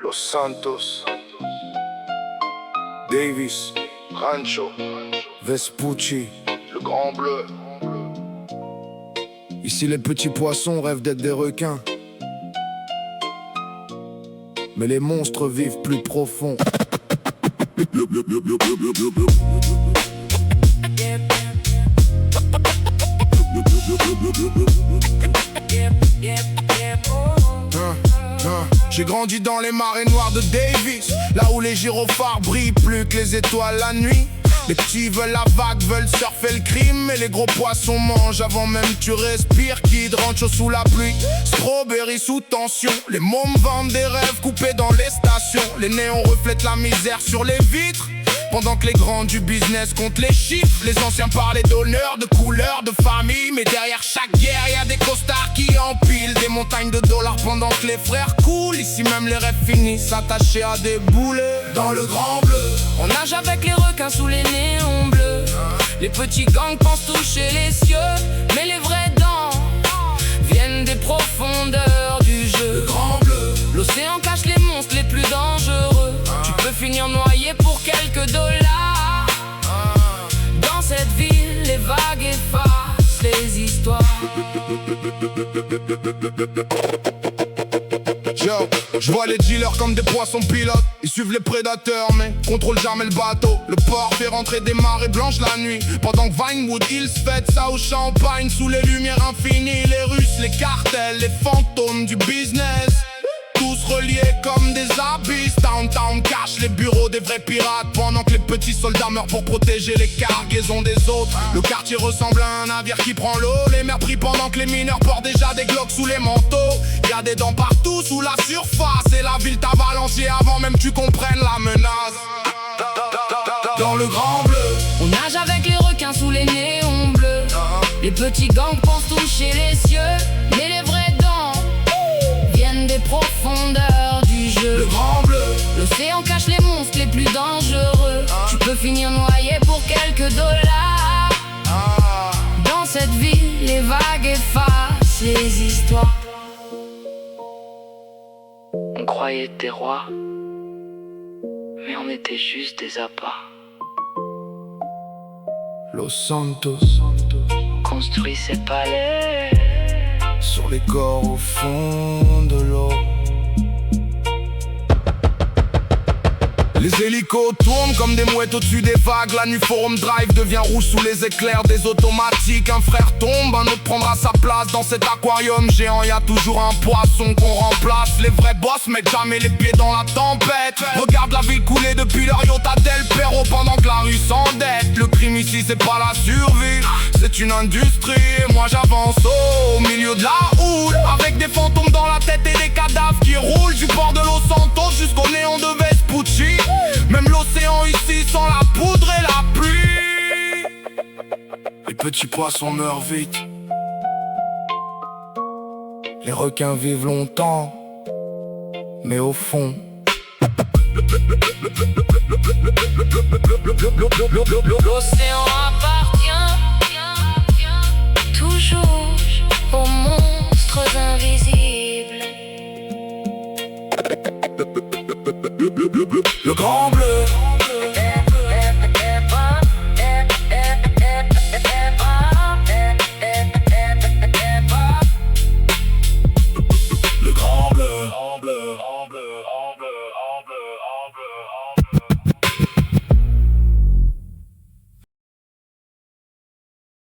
Los Santos, Davis, Rancho, Vespucci, le Grand Bleu. Ici les petits poissons rêvent d'être des requins, mais les monstres vivent plus profond. J'ai grandi dans les marées noires de Davis, là où les gyrophares brillent plus que les étoiles la nuit. Les petits veulent la vague, veulent surfer le crime, et les gros poissons mangent avant même que tu respires. Kid Rancho sous la pluie, strawberry sous tension. Les mômes vendent des rêves coupés dans les stations. Les néons reflètent la misère sur les vitres, pendant que les grands du business comptent les chiffres. Les anciens parlaient d'honneur, de couleur, de famille, mais derrière chaque guerre y a des costards qui empilent des montagnes de dollars pendant que les frères coulent. Ici même les rêves finissent attachés à des boulets. Dans le Grand Bleu, on nage avec les requins sous les néons bleus. Les petits gangs pensent toucher les cieux, mais les vraies dents viennent des profondeurs du jeu. le Grand Bleu, L'océan cache les monstres les plus dangereux. Tu peux finir noyé pour quelques dollars. Dans cette ville, les vagues effacent les histoires. Yo, je vois les dealers comme des poissons pilotes. Ils suivent les prédateurs mais contrôlent jamais le bateau. Le port fait rentrer des marées blanches la nuit, pendant que Vinewood Hills fête ça au champagne. Sous les lumières infinies, les Russes, les cartels, les fantômes du business, tous reliés comme des abysses. Downtown cache les bureaux des vrais pirates, pendant que les petits soldats meurent pour protéger les cargaisons des autres. Le quartier ressemble à un navire qui prend l'eau, les mers prient pendant que les mineurs portent déjà des glocks sous les manteaux. Y'a des dents partout sous la surface, et la ville t'avale avant même que tu comprennes la menace. Dans le Grand Bleu, on nage avec les requins sous les néons bleus. Les petits gangs pensent toucher les cieux, mais les vraies dents viennent des profondeurs du jeu. le Grand Bleu, L'océan cache les monstres les plus dangereux. Tu peux finir noyé pour quelques dollars. Dans cette ville, les vagues effacent les histoires. On croyait être des rois, mais on était juste des appâts. Los Santos, Construit ces palais sur les corps au fond de l'eau. Les hélicos tournent comme des mouettes au-dessus des vagues. La nuit Forum Drive devient rouge sous les éclairs des automatiques. Un frère tombe, un autre prendra sa place. Dans cet aquarium géant, y a toujours un poisson qu'on remplace. Les vrais boss mettent jamais les pieds dans la tempête. Regarde la ville couler depuis leur yacht à Del Perro, pendant que la rue s'endette. Le crime ici c'est pas la survie, c'est une industrie. Et moi j'avance au milieu de la houle, avec des fantômes dans la tête et des cadavres qui roulent. Du port de Los Santos jusqu'au néon de Vespucci. Même l'océan ici sent la poudre et la pluie. Les petits poissons meurent vite, les requins vivent longtemps, mais au fond l'océan appartient toujours aux monstres invisibles. le Grand Bleu.